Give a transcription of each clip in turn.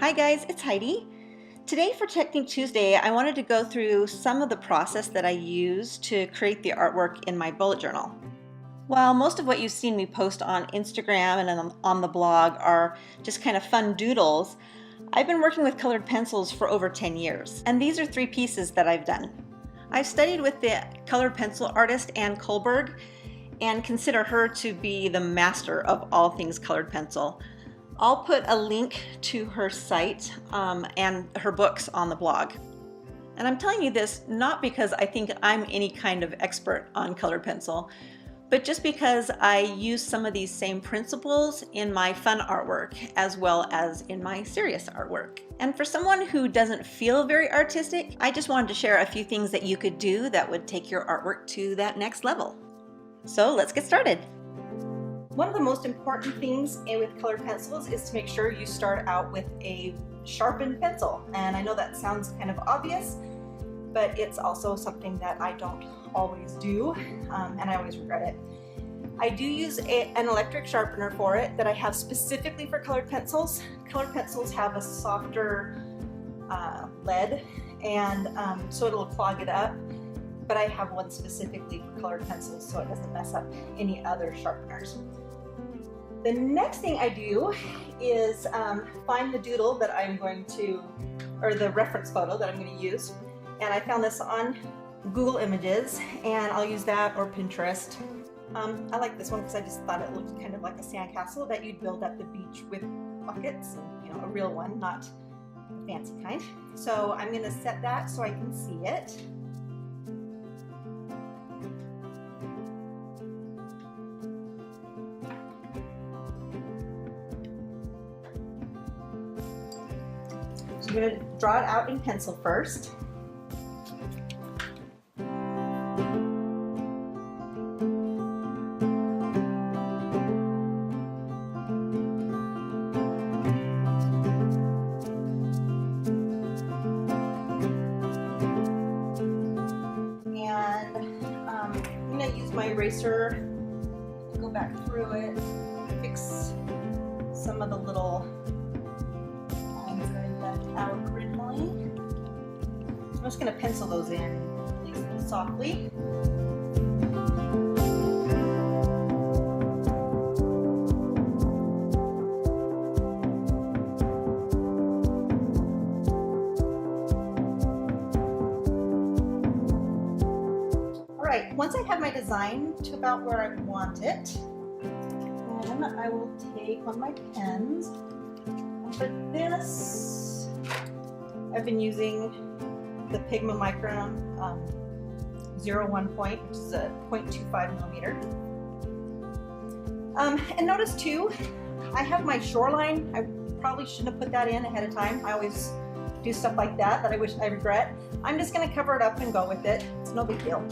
Hi guys, it's Heidi. Today for Technique Tuesday, I wanted to go through some of the process that I use to create the artwork in my bullet journal. While most of what you've seen me post on Instagram and on the blog are just kind of fun doodles, I've been working with colored pencils for over 10 years, and these are 3 pieces that I've done. I've studied with the colored pencil artist Anne Kohlberg and consider her to be the master of all things colored pencil. I'll put a link to her site and her books on the blog. And I'm telling you this not because I think I'm any kind of expert on colored pencil, but just because I use some of these same principles in my fun artwork as well as in my serious artwork. And for someone who doesn't feel very artistic, I just wanted to share a few things that you could do that would take your artwork to that next level. So let's get started. One of the most important things with colored pencils is to make sure you start out with a sharpened pencil. And I know that sounds kind of obvious, but it's also something that I don't always do, and I always regret it. I do use an electric sharpener for it that I have specifically for colored pencils. Colored pencils have a softer lead, and so it'll clog it up. But I have one specifically for colored pencils so it doesn't mess up any other sharpeners. The next thing I do is find the doodle that I'm going to, or the reference photo that I'm going to use. And I found this on Google Images, and I'll use that or Pinterest. I like this one because I just thought it looked kind of like a sandcastle that you'd build at the beach with buckets, and, a real one, not a fancy kind. So I'm going to set that so I can see it. So I'm going to draw it out in pencil first. And I'm going to use my eraser to go back through it, fix some of the little out originally. I'm just going to pencil those in softly. Alright, once I have my design to about where I want it, then I will take one of my pens. For this, I've been using the Pigma Micron 01 point, which is a 0.25 millimeter. And notice too, I have my shoreline. I probably shouldn't have put that in ahead of time. I always do stuff like that I regret. I'm just going to cover it up and go with it. It's no big deal.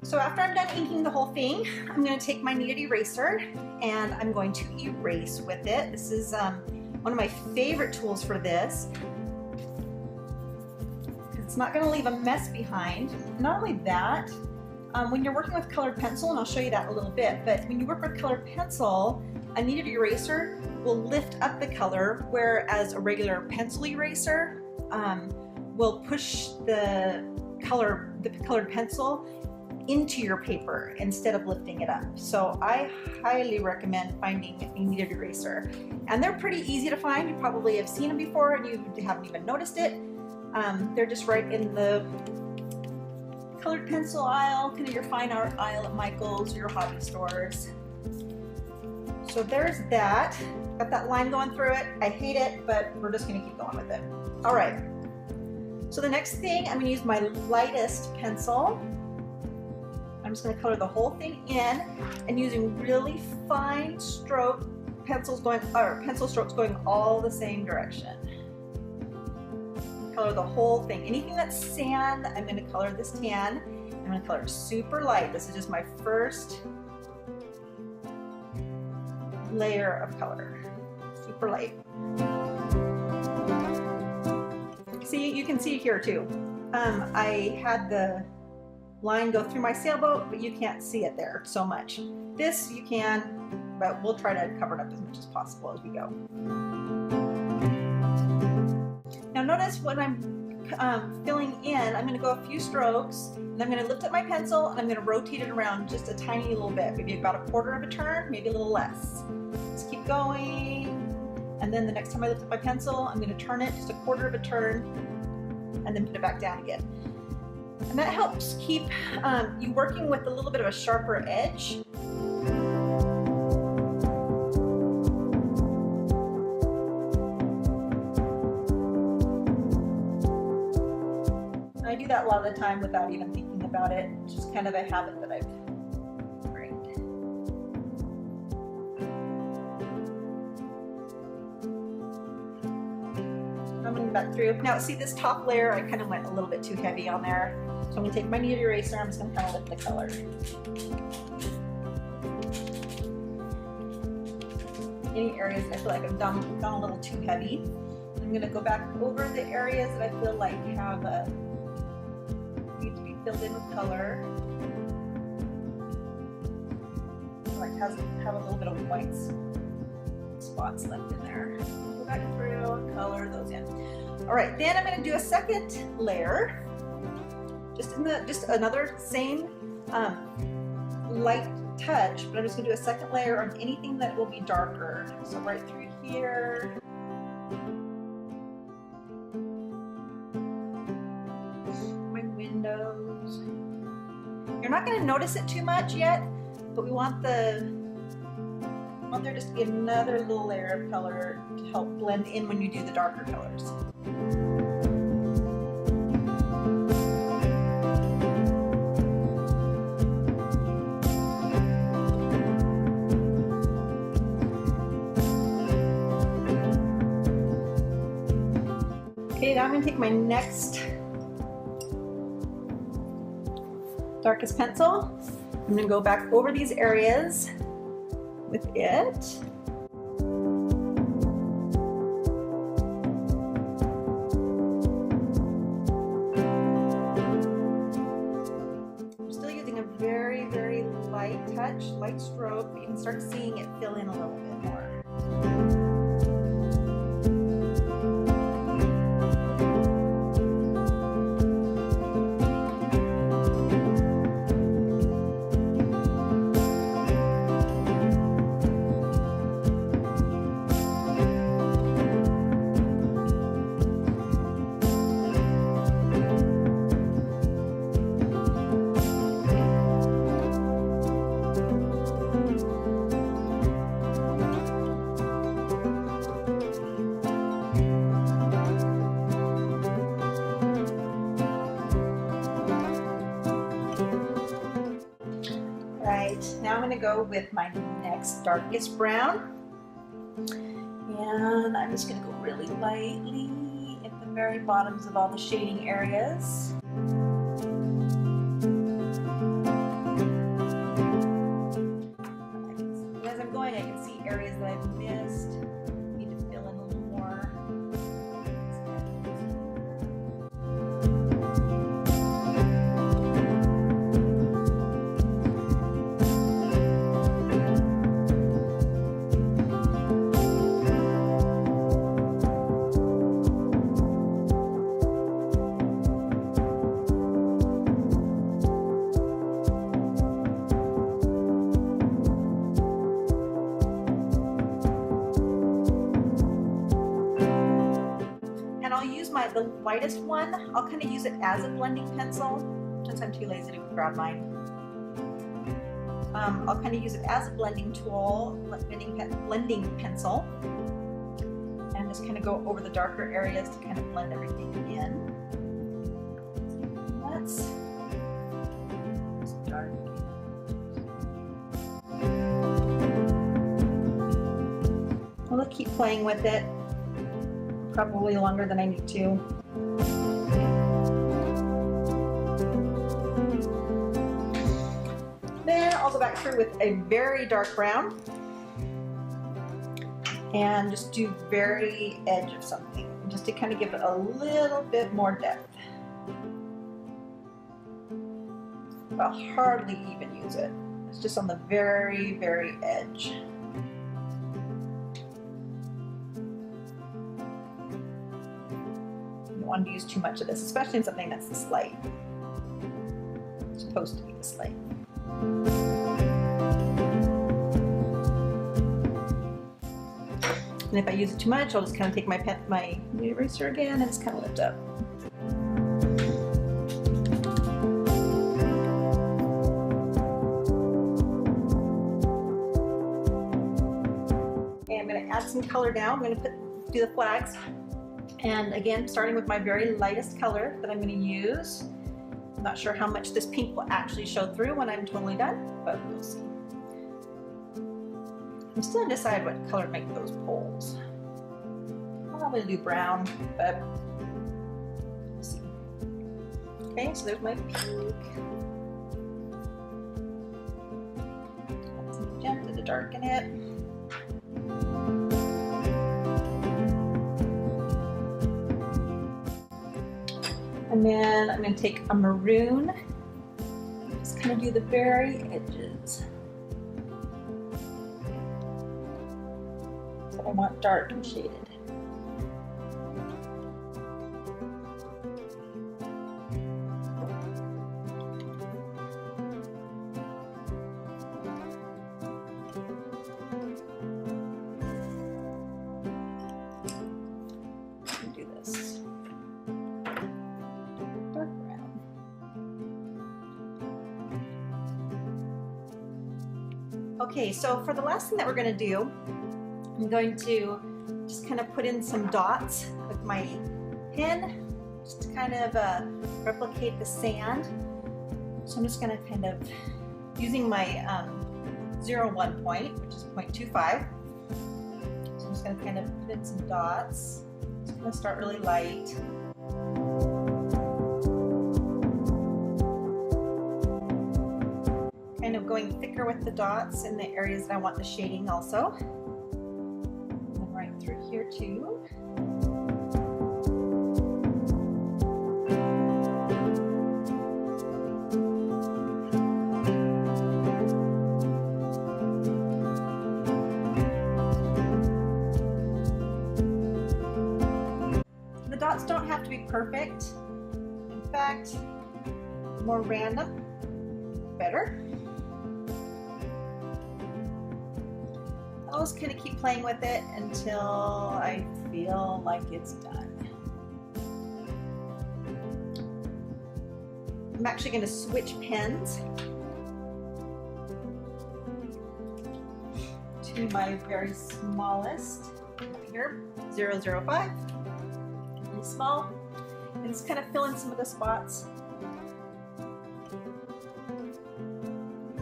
So after I'm done inking the whole thing, I'm going to take my kneaded eraser and I'm going to erase with it. This is one of my favorite tools for this. It's not going to leave a mess behind. Not only that, when you're working with colored pencil, and I'll show you that in a little bit, but when you work with colored pencil, a kneaded eraser will lift up the color, whereas a regular pencil eraser will push the colored pencil into your paper instead of lifting it up. So I highly recommend finding a kneaded eraser. And they're pretty easy to find. You probably have seen them before and you haven't even noticed it. They're just right in the colored pencil aisle, kind of your fine art aisle at Michael's or your hobby stores. So there's that. Got that line going through it. I hate it, but we're just gonna keep going with it. All right. So the next thing, I'm gonna use my lightest pencil. I'm just going to color the whole thing in, and using really fine stroke pencil strokes going all the same direction. Color the whole thing. Anything that's sand, I'm going to color this tan. I'm going to color it super light. This is just my first layer of color. Super light. See, you can see here too. I had the line go through my sailboat, but you can't see it there so much. This you can, but we'll try to cover it up as much as possible as we go. Now notice when I'm filling in, I'm going to go a few strokes, and I'm going to lift up my pencil and I'm going to rotate it around just a tiny little bit, maybe about a quarter of a turn, maybe a little less. Just keep going, and then the next time I lift up my pencil, I'm going to turn it just a quarter of a turn and then put it back down again. And that helps keep you working with a little bit of a sharper edge. I do that a lot of the time without even thinking about it. It's just kind of a habit that I've ingrained. Coming back through. Now see this top layer, I kind of went a little bit too heavy on there. So I'm going to take my kneaded eraser, I'm just going to kind of lift the color. Any areas I feel like I've gone a little too heavy. I'm going to go back over the areas that I feel like need to be filled in with color. Like have a little bit of white spots left in there. Go back through and color those in. All right, then I'm going to do a second layer. Just another same light touch, but I'm just going to do a second layer on anything that will be darker. So right through here. My windows. You're not going to notice it too much yet, but we want there just to be another little layer of color to help blend in when you do the darker colors. Okay, now I'm going to take my next darkest pencil. I'm going to go back over these areas with it. I'm still using a very, very light touch, light stroke, but you can start seeing it fill in a little bit more. Now I'm going to go with my next darkest brown, and I'm just going to go really lightly at the very bottoms of all the shading areas. And as I'm going, I can see areas that I've missed. Need to fill in a little more. The lightest one, I'll kind of use it as a blending pencil since I'm too lazy to grab mine. I'll kind of use it as a blending tool, blending pencil, and just kind of go over the darker areas to kind of blend everything in. Let's darken keep playing with it, probably longer than I need to. Then I'll go back through with a very dark brown and just do very edge of something, just to kind of give it a little bit more depth. I'll hardly even use it. It's just on the very, very edge. You don't want to use too much of this, especially in something that's this light. It's supposed to be this light. And if I use it too much, I'll just kind of take my eraser again and just kind of lift up. Okay, I'm going to add some color now. I'm going to do the flags. And again, starting with my very lightest color that I'm going to use. I'm not sure how much this pink will actually show through when I'm totally done, but we'll see. I'm still undecided what color to make those poles. I'll probably do brown, but we'll see. Okay, so there's my pink. Add some magenta to darken it. And then I'm going to take a maroon, just kind of do the very edges. I want dark and shaded. Do this dark brown. Okay, so for the last thing that we're going to do, I'm going to just kind of put in some dots with my pen, just to kind of replicate the sand. So I'm just going to kind of, using my 0.1 point, which is 0.25. So I'm just going to kind of put in some dots. Just going to start really light. Kind of going thicker with the dots in the areas that I want the shading also. Through here too. The dots don't have to be perfect. In fact, more random, better. I'll just kind of keep playing with it until I feel like it's done. I'm actually going to switch pens to my very smallest here, 0.05, really small, and just kind of fill in some of the spots.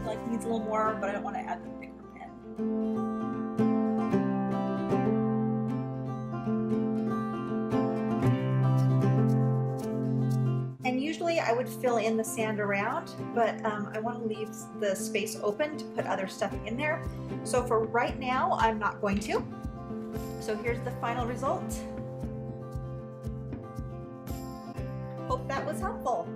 Like needs a little more, but I don't want to add the bigger pen. And usually I would fill in the sand around, but I want to leave the space open to put other stuff in there. So for right now, I'm not going to. So here's the final result. Hope that was helpful.